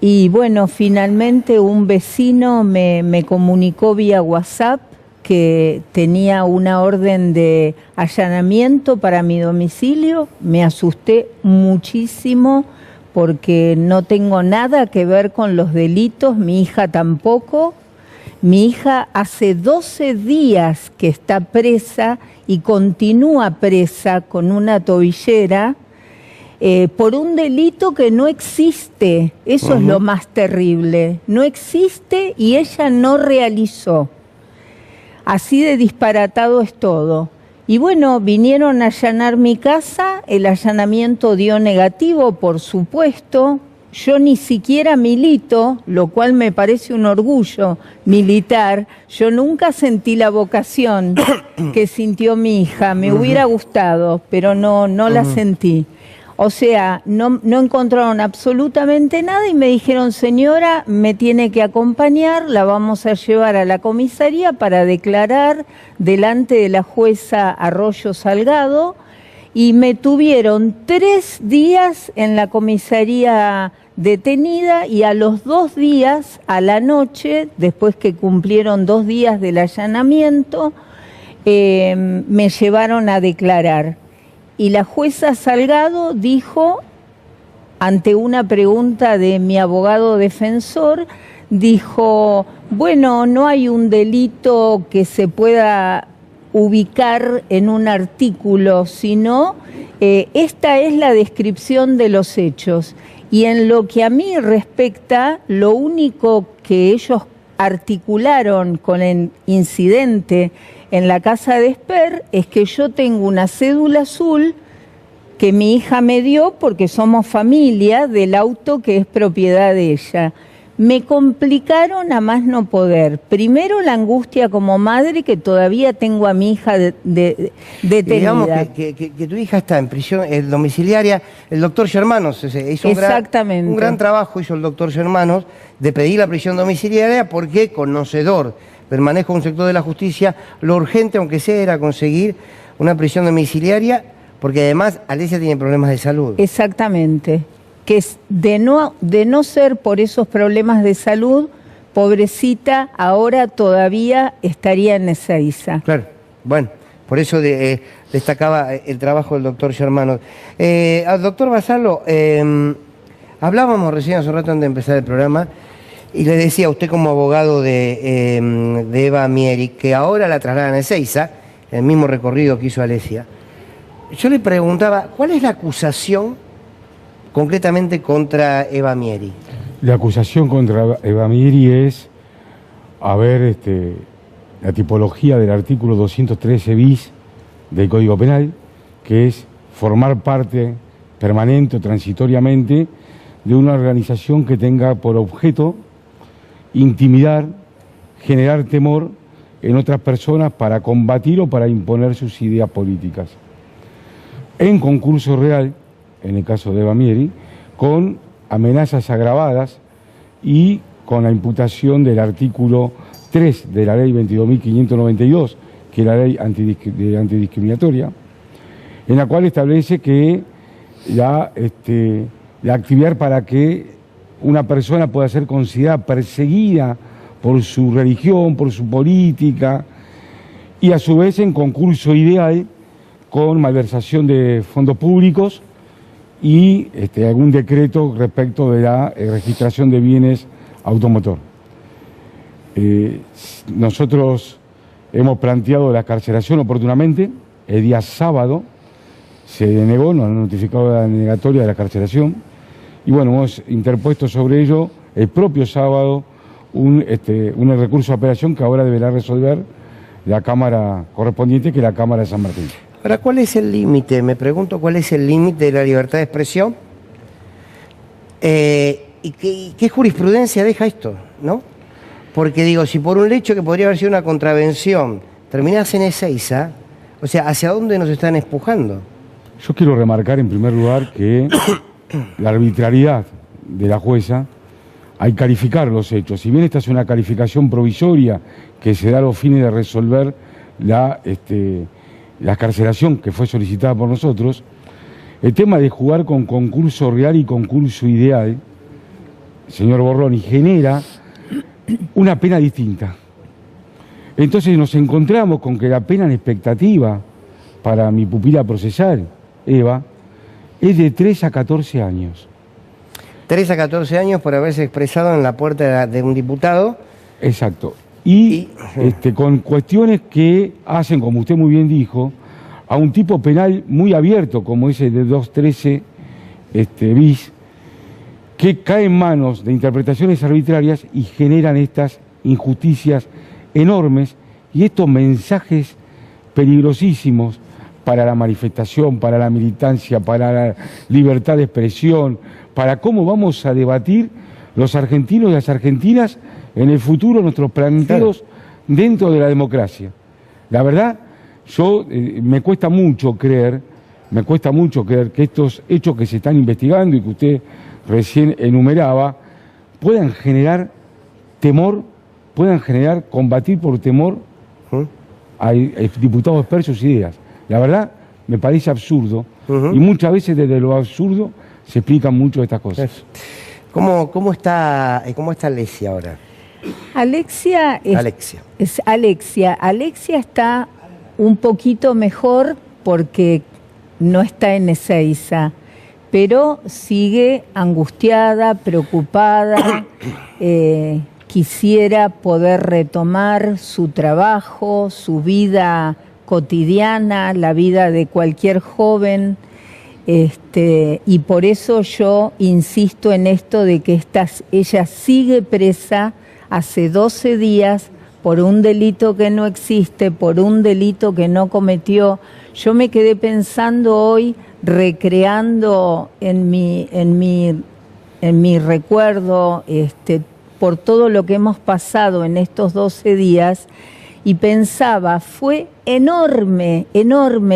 [SPEAKER 10] y bueno, finalmente un vecino me comunicó vía WhatsApp que tenía una orden de allanamiento para mi domicilio. Me asusté muchísimo porque no tengo nada que ver con los delitos, mi hija tampoco. Mi hija hace 12 días que está presa y continúa presa con una tobillera por un delito que no existe. Eso es lo más terrible. No existe y ella no realizó. Así de disparatado es todo. Y bueno, vinieron a allanar mi casa, el allanamiento dio negativo, por supuesto. Yo ni siquiera milito, lo cual me parece un orgullo militar. Yo nunca sentí la vocación que sintió mi hija. Me hubiera gustado, pero no la sentí. O sea, no encontraron absolutamente nada y me dijeron, señora, me tiene que acompañar, la vamos a llevar a la comisaría para declarar delante de la jueza Arroyo Salgado. Y me tuvieron 3 días en la comisaría detenida y a los 2 días, a la noche, después que cumplieron 2 días del allanamiento, me llevaron a declarar. Y la jueza Salgado dijo, ante una pregunta de mi abogado defensor, dijo, bueno, no hay un delito que se pueda ubicar en un artículo, sino esta es la descripción de los hechos. Y en lo que a mí respecta, lo único que ellos articularon con el incidente en la casa de Esper es que yo tengo una cédula azul que mi hija me dio porque somos familia del auto que es propiedad de ella. Me complicaron a más no poder. Primero la angustia como madre que todavía tengo a mi hija detenida.
[SPEAKER 1] Digamos que tu hija está en prisión domiciliaria. El doctor Germanos hizo un gran trabajo, hizo el doctor Germanos, de pedir la prisión domiciliaria porque, conocedor del manejo de un sector de la justicia, lo urgente, aunque sea, era conseguir una prisión domiciliaria, porque además Alexia tiene problemas de salud.
[SPEAKER 10] Exactamente. Que de no ser por esos problemas de salud, pobrecita, ahora todavía estaría en Ezeiza.
[SPEAKER 1] Claro, bueno, por eso destacaba el trabajo del doctor Germano. Al doctor Basalo, hablábamos recién hace un rato antes de empezar el programa, y le decía a usted como abogado de Eva Mieri, que ahora la trasladan a Ezeiza, el mismo recorrido que hizo Alexia. Yo le preguntaba, ¿cuál es la acusación concretamente contra Eva Mieri?
[SPEAKER 11] La acusación contra Eva Mieri es haber la tipología del artículo 213 bis del Código Penal, que es formar parte permanente o transitoriamente de una organización que tenga por objeto intimidar, generar temor en otras personas para combatir o para imponer sus ideas políticas. En concurso real, en el caso de Eva Mieri, con amenazas agravadas y con la imputación del artículo 3 de la ley 22.592, que es la ley antidiscriminatoria, en la cual establece que la actividad para que una persona pueda ser considerada perseguida por su religión, por su política, y a su vez en concurso ideal con malversación de fondos públicos y algún decreto respecto de la registración de bienes automotor. Nosotros hemos planteado la excarcelación oportunamente. El día sábado se denegó, nos han notificado la negatoria de la excarcelación, y bueno, hemos interpuesto sobre ello el propio sábado un recurso de apelación que ahora deberá resolver la Cámara correspondiente, que es la Cámara de San Martín.
[SPEAKER 1] Ahora, ¿cuál es el límite? Me pregunto, ¿cuál es el límite de la libertad de expresión? ¿Y qué jurisprudencia deja esto, no? Porque digo, si por un hecho que podría haber sido una contravención terminás en Ezeiza, o sea, ¿hacia dónde nos están empujando?
[SPEAKER 11] Yo quiero remarcar en primer lugar que la arbitrariedad de la jueza, hay que calificar los hechos. Si bien esta es una calificación provisoria que se da a los fines de resolver la excarcelación que fue solicitada por nosotros, el tema de jugar con concurso real y concurso ideal, señor Borroni, genera una pena distinta. Entonces nos encontramos con que la pena en expectativa para mi pupila procesal, Eva, es de 3 a 14 años.
[SPEAKER 1] 3 a 14 años por haberse expresado en la puerta de un diputado.
[SPEAKER 11] Exacto. Y con cuestiones que hacen, como usted muy bien dijo, a un tipo penal muy abierto, como ese de 213 bis, que cae en manos de interpretaciones arbitrarias y generan estas injusticias enormes y estos mensajes peligrosísimos para la manifestación, para la militancia, para la libertad de expresión, para cómo vamos a debatir los argentinos y las argentinas en el futuro nuestros planteos dentro de la democracia. La verdad, me cuesta mucho creer que estos hechos que se están investigando y que usted recién enumeraba puedan generar temor, combatir por temor a diputados expertos sus ideas. La verdad, me parece absurdo, y muchas veces desde lo absurdo se explican mucho estas cosas.
[SPEAKER 1] ¿Cómo está Alexia ahora?
[SPEAKER 10] Alexia está un poquito mejor porque no está en Ezeiza, pero sigue angustiada, preocupada, quisiera poder retomar su trabajo, su vida cotidiana, la vida de cualquier joven, y por eso yo insisto en esto de que ella sigue presa hace 12 días por un delito que no existe, por un delito que no cometió. Yo me quedé pensando hoy, recreando en mi recuerdo por todo lo que hemos pasado en estos 12 días, y pensaba, fue enorme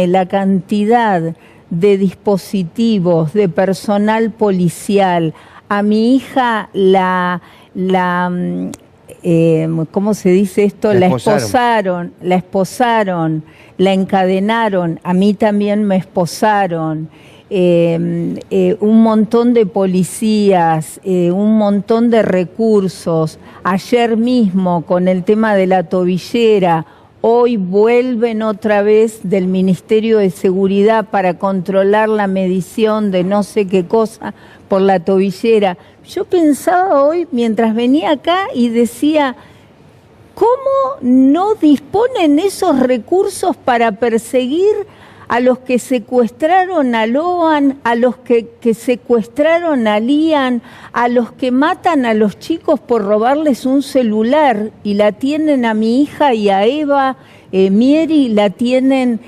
[SPEAKER 10] la cantidad de dispositivos, de personal policial. A mi hija ¿cómo se dice esto? La esposaron, la encadenaron, a mí también me esposaron. Un montón de policías, un montón de recursos. Ayer mismo con el tema de la tobillera, hoy vuelven otra vez del Ministerio de Seguridad para controlar la medición de no sé qué cosa por la tobillera. Yo pensaba hoy, mientras venía acá, y decía, ¿cómo no disponen esos recursos para perseguir a los que secuestraron a Loan, a los que secuestraron a Lian, a los que matan a los chicos por robarles un celular y la tienen a mi hija y a Eva Mieri, la tienen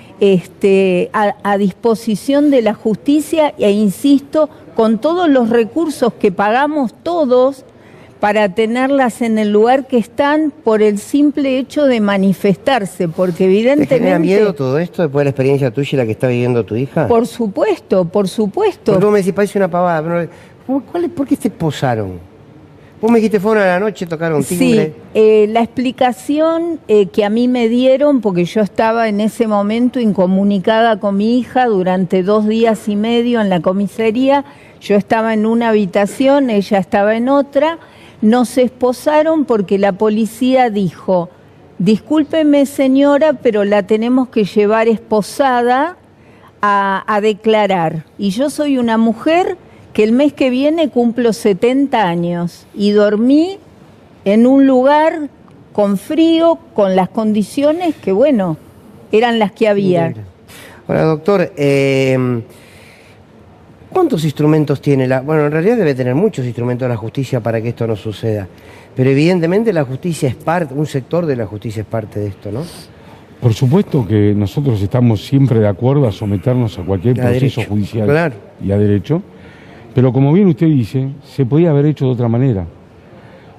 [SPEAKER 10] a disposición de la justicia, e insisto, con todos los recursos que pagamos todos para tenerlas en el lugar que están por el simple hecho de manifestarse, porque evidentemente...
[SPEAKER 1] ¿Te genera miedo todo esto después de la experiencia tuya y la que está viviendo tu hija?
[SPEAKER 10] Por supuesto, por supuesto.
[SPEAKER 1] Porque vos me decís, parece una pavada. ¿Por qué se posaron? Vos me dijiste, fueron a la noche, tocaron timbre.
[SPEAKER 10] Sí, la explicación que a mí me dieron, porque yo estaba en ese momento incomunicada con mi hija durante 2 días y medio en la comisaría, yo estaba en una habitación, ella estaba en otra, nos esposaron porque la policía dijo, discúlpeme señora, pero la tenemos que llevar esposada a declarar. Y yo soy una mujer que el mes que viene cumplo 70 años y dormí en un lugar con frío, con las condiciones que, bueno, eran las que había.
[SPEAKER 1] Ahora, doctor, ¿cuántos instrumentos tiene Bueno, en realidad debe tener muchos instrumentos la justicia para que esto no suceda. Pero evidentemente la justicia es parte, un sector de la justicia es parte de esto, ¿no?
[SPEAKER 11] Por supuesto que nosotros estamos siempre de acuerdo a someternos a cualquier proceso judicial, claro, y a derecho. Pero como bien usted dice, se podía haber hecho de otra manera.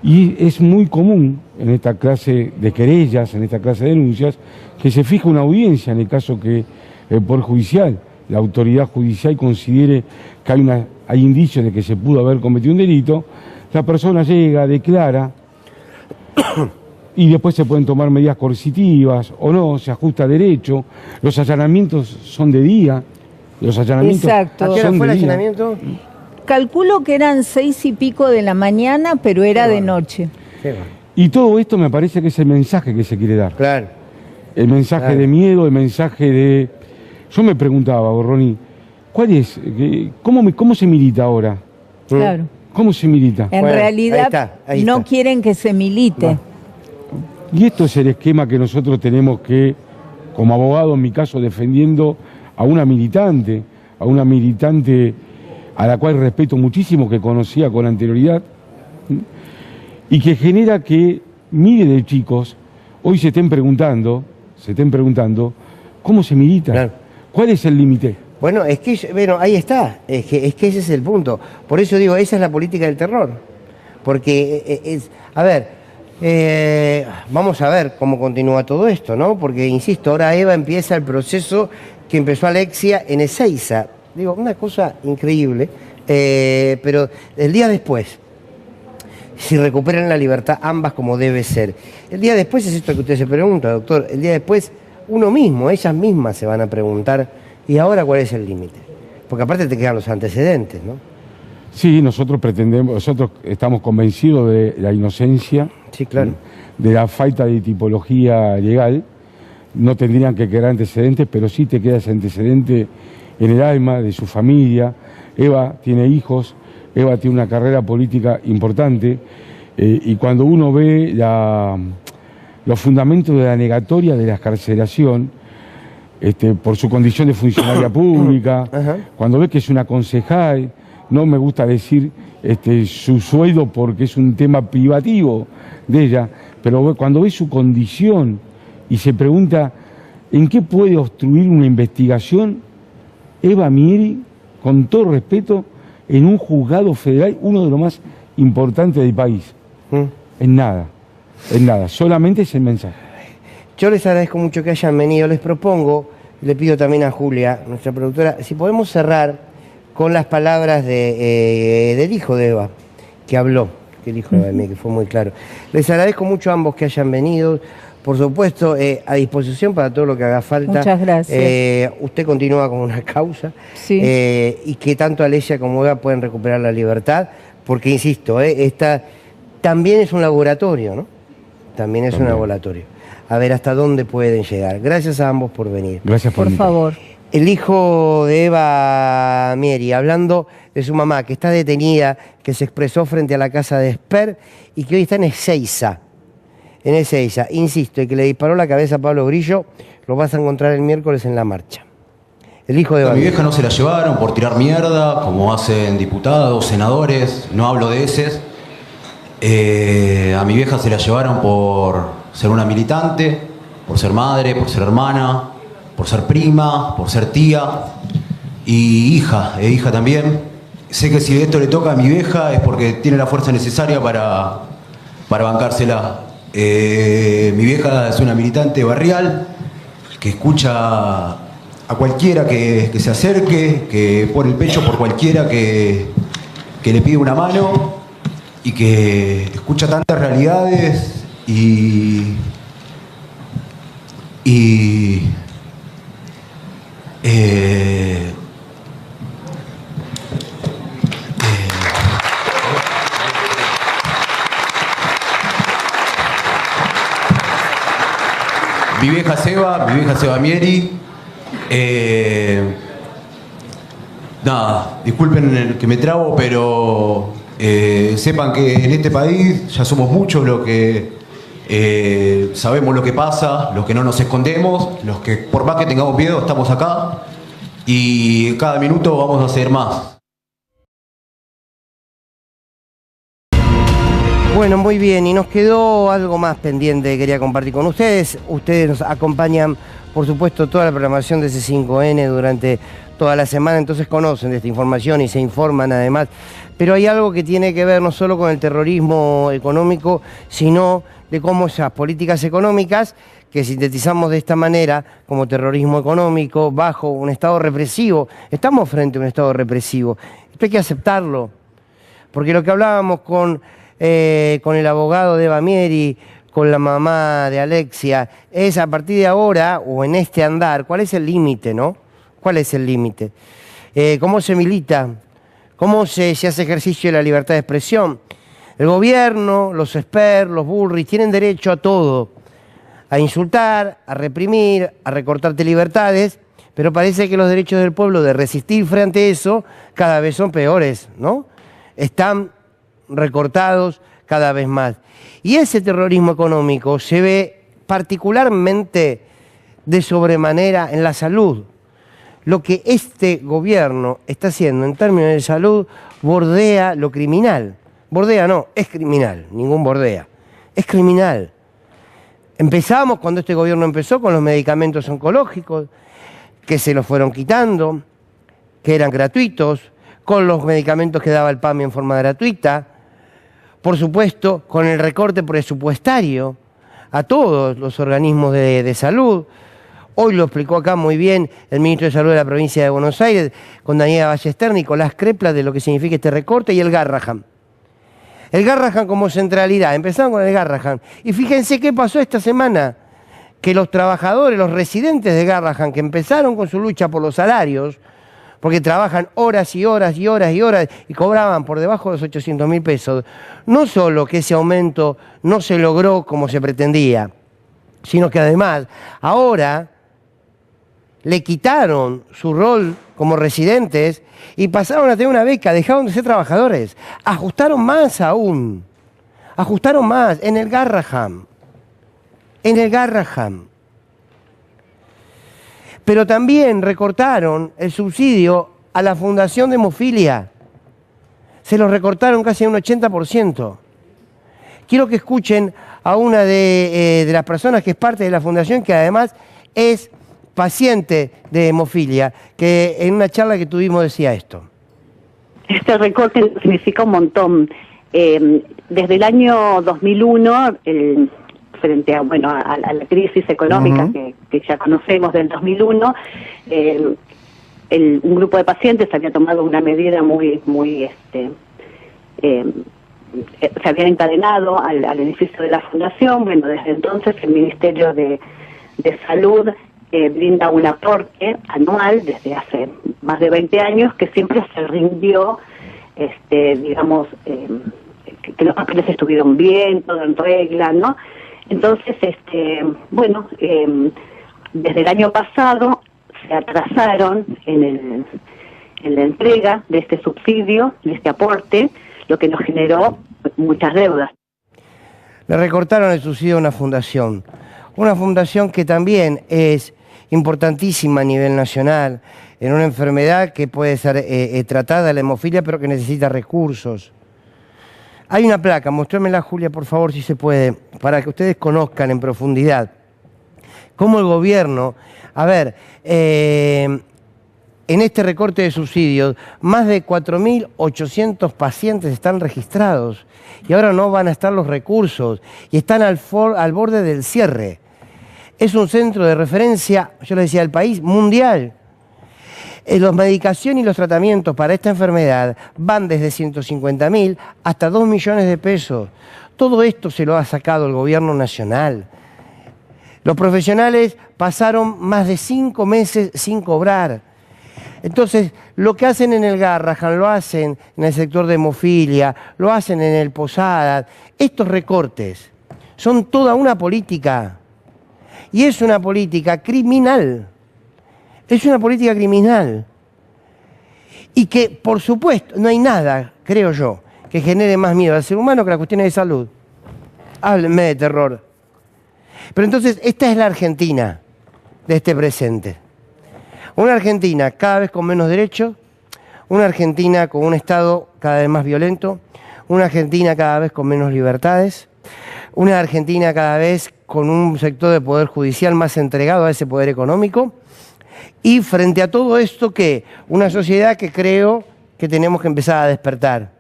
[SPEAKER 11] Y es muy común en esta clase de querellas, en esta clase de denuncias, que se fija una audiencia en el caso que el Poder Judicial, la autoridad judicial considere que hay indicios de que se pudo haber cometido un delito, la persona llega, declara, y después se pueden tomar medidas coercitivas o no, se ajusta a derecho, los allanamientos son de día, los allanamientos...
[SPEAKER 10] Exacto.
[SPEAKER 1] ¿A qué hora fue el allanamiento?
[SPEAKER 10] Calculo que eran 6 y pico de la mañana, pero era de noche.
[SPEAKER 11] Y todo esto me parece que es el mensaje que se quiere dar.
[SPEAKER 1] Claro.
[SPEAKER 11] El mensaje de miedo, el mensaje de... Yo me preguntaba, Borroni, ¿cuál es? ¿Cómo se milita ahora?
[SPEAKER 10] Claro.
[SPEAKER 11] ¿Cómo se milita?
[SPEAKER 10] En realidad no quieren que se milite.
[SPEAKER 11] No. Y esto es el esquema que nosotros tenemos que, como abogado en mi caso, defendiendo a una militante a la cual respeto muchísimo, que conocía con anterioridad, y que genera que miles de chicos hoy se estén preguntando cómo se milita, claro. ¿Cuál es el límite?
[SPEAKER 1] Bueno, ahí está, es que ese es el punto. Por eso digo, esa es la política del terror. Porque, vamos a ver cómo continúa todo esto, ¿no? Porque, insisto, ahora Eva empieza el proceso que empezó Alexia en Ezeiza. Digo, una cosa increíble, pero el día después, si recuperan la libertad ambas como debe ser. El día después es esto que usted se pregunta, doctor. El día después, uno mismo, ellas mismas se van a preguntar, ¿y ahora cuál es el límite? Porque aparte te quedan los antecedentes, ¿no?
[SPEAKER 11] Sí, nosotros estamos convencidos de la inocencia,
[SPEAKER 1] sí, claro,
[SPEAKER 11] de la falta de tipología legal. No tendrían que quedar antecedentes, pero sí te queda ese antecedente en el alma de su familia. Eva tiene hijos, Eva tiene una carrera política importante, y cuando uno ve los fundamentos de la negatoria de la excarcelación, por su condición de funcionaria pública, cuando ve que es una concejal, no me gusta decir su sueldo porque es un tema privativo de ella, pero cuando ve su condición y se pregunta en qué puede obstruir una investigación, Eva Mieri, con todo respeto, en un juzgado federal, uno de los más importantes del país. En nada, solamente es el mensaje.
[SPEAKER 1] Yo les agradezco mucho que hayan venido, les propongo, le pido también a Julia, nuestra productora, si podemos cerrar con las palabras del hijo de Eva, que habló, que el hijo de Eva, que fue muy claro. Les agradezco mucho a ambos que hayan venido. Por supuesto, a disposición para todo lo que haga falta.
[SPEAKER 10] Muchas gracias.
[SPEAKER 1] Usted continúa con una causa,
[SPEAKER 10] sí,
[SPEAKER 1] y que tanto Alexia como Eva pueden recuperar la libertad, porque, insisto, esta también es un laboratorio, ¿no? También es un laboratorio. A ver hasta dónde pueden llegar. Gracias a ambos por venir.
[SPEAKER 11] Gracias por
[SPEAKER 10] favor.
[SPEAKER 1] El hijo de Eva Mieri, hablando de su mamá, que está detenida, que se expresó frente a la casa de Esper y que hoy está en Ezeiza. Insisto, y que le disparó la cabeza a Pablo Grillo, lo vas a encontrar el miércoles en la marcha. El hijo de Eva.
[SPEAKER 12] A mi vieja no se la llevaron por tirar mierda, como hacen diputados, senadores, no hablo de eses. A mi vieja se la llevaron por ser una militante, por ser madre, por ser hermana, por ser prima, por ser tía y hija también. sé que si esto le toca a mi vieja es porque tiene la fuerza necesaria para bancársela. Mi vieja es una militante barrial que escucha a cualquiera que se acerque, que pone el pecho por cualquiera que le pide una mano y que escucha tantas realidades mi vieja Seba Mieri, nada, disculpen que me trabo, pero sepan que en este país ya somos muchos los que sabemos lo que pasa, los que no nos escondemos, los que por más que tengamos miedo estamos acá y cada minuto vamos a hacer más.
[SPEAKER 1] Bueno, muy bien, y nos quedó algo más pendiente que quería compartir con ustedes. Ustedes nos acompañan, por supuesto, toda la programación de C5N durante toda la semana, entonces conocen de esta información y se informan además. Pero hay algo que tiene que ver no solo con el terrorismo económico, sino de cómo esas políticas económicas, que sintetizamos de esta manera, como terrorismo económico, bajo un estado represivo, estamos frente a un estado represivo. Esto hay que aceptarlo, porque lo que hablábamos con el abogado de Eva Mieri, con la mamá de Alexia, es a partir de ahora, o en este andar, ¿cuál es el límite, no? ¿Cuál es el límite? ¿Cómo se milita? ¿Cómo se hace ejercicio de la libertad de expresión? El gobierno, los expertos, los Bullrich, tienen derecho a todo, a insultar, a reprimir, a recortarte libertades, pero parece que los derechos del pueblo de resistir frente a eso cada vez son peores, ¿no? Están recortados cada vez más. Y ese terrorismo económico se ve particularmente de sobremanera en la salud. Lo que este gobierno está haciendo en términos de salud bordea lo criminal. Bordea no, es criminal, ningún bordea. Es criminal. Empezamos, cuando este gobierno empezó, con los medicamentos oncológicos, que se los fueron quitando, que eran gratuitos, con los medicamentos que daba el PAMI en forma gratuita, por supuesto, con el recorte presupuestario a todos los organismos de salud. Hoy lo explicó acá muy bien el ministro de Salud de la provincia de Buenos Aires, con Daniela Ballester, Nicolás Crepla, de lo que significa este recorte, y el Garrahan. El Garrahan como centralidad. Empezaron con el Garrahan. Y fíjense qué pasó esta semana, que los trabajadores, los residentes de Garrahan, que empezaron con su lucha por los salarios, porque trabajan horas y horas y horas y horas y cobraban por debajo de los 800.000 pesos, no solo que ese aumento no se logró como se pretendía, sino que además ahora le quitaron su rol como residentes y pasaron a tener una beca, dejaron de ser trabajadores, ajustaron más aún, ajustaron más en el Garrahan, Pero también recortaron el subsidio a la Fundación de Hemofilia. Se lo recortaron casi un 80%. Quiero que escuchen a una de las personas que es parte de la fundación, que además es paciente de hemofilia, que en una charla que tuvimos decía esto.
[SPEAKER 13] Este recorte significa un montón. Desde el año 2001, frente a, a la crisis económica que ya conocemos del 2001, un grupo de pacientes había tomado una medida se había encadenado al edificio de la fundación. Bueno, desde entonces el Ministerio de Salud brinda un aporte anual desde hace más de 20 años que siempre se rindió, digamos, que los papeles estuvieron bien, todo en regla, ¿no? Entonces, desde el año pasado se atrasaron en la entrega de este subsidio, de este aporte, lo que nos generó muchas deudas.
[SPEAKER 1] Le recortaron el subsidio a una fundación que también es importantísima a nivel nacional, en una enfermedad que puede ser tratada, la hemofilia, pero que necesita recursos. Hay una placa, mostrámela, Julia, por favor, si se puede, para que ustedes conozcan en profundidad cómo el gobierno, en este recorte de subsidios, más de 4.800 pacientes están registrados y ahora no van a estar los recursos y están al borde del cierre. Es un centro de referencia, yo le decía, del país mundial. Las medicaciones y los tratamientos para esta enfermedad van desde 150.000 hasta 2 millones de pesos. Todo esto se lo ha sacado el gobierno nacional. Los profesionales pasaron más de 5 meses sin cobrar. Entonces, lo que hacen en el Garrahan, lo hacen en el sector de hemofilia, lo hacen en el Posadas. Estos recortes son toda una política. Y es una política criminal. Es una política criminal. Y que, por supuesto, no hay nada, creo yo, que genere más miedo al ser humano que las cuestiones de salud. Háblenme de terror. Pero entonces, esta es la Argentina de este presente. Una Argentina cada vez con menos derechos, una Argentina con un Estado cada vez más violento, una Argentina cada vez con menos libertades, una Argentina cada vez con un sector de poder judicial más entregado a ese poder económico, y frente a todo esto, ¿qué? Una sociedad que creo que tenemos que empezar a despertar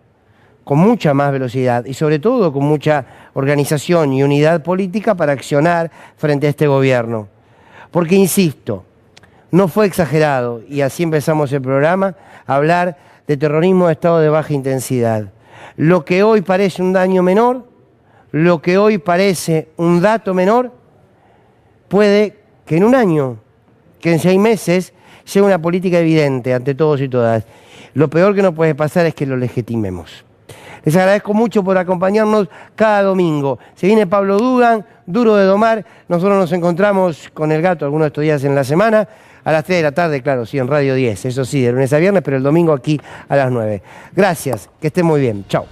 [SPEAKER 1] con mucha más velocidad y sobre todo con mucha organización y unidad política para accionar frente a este gobierno. Porque, insisto, no fue exagerado, y así empezamos el programa, hablar de terrorismo de estado de baja intensidad. Lo que hoy parece un daño menor, lo que hoy parece un dato menor, puede que en un año, que en 6 meses, sea una política evidente ante todos y todas. Lo peor que nos puede pasar es que lo legitimemos. Les agradezco mucho por acompañarnos cada domingo. Se viene Pablo Dugan, Duro de Domar. Nosotros nos encontramos con el gato algunos de estos días en la semana. A las 3 de la tarde, claro, sí, en Radio 10. Eso sí, de lunes a viernes, pero el domingo aquí a las 9. Gracias, que estén muy bien. Chao.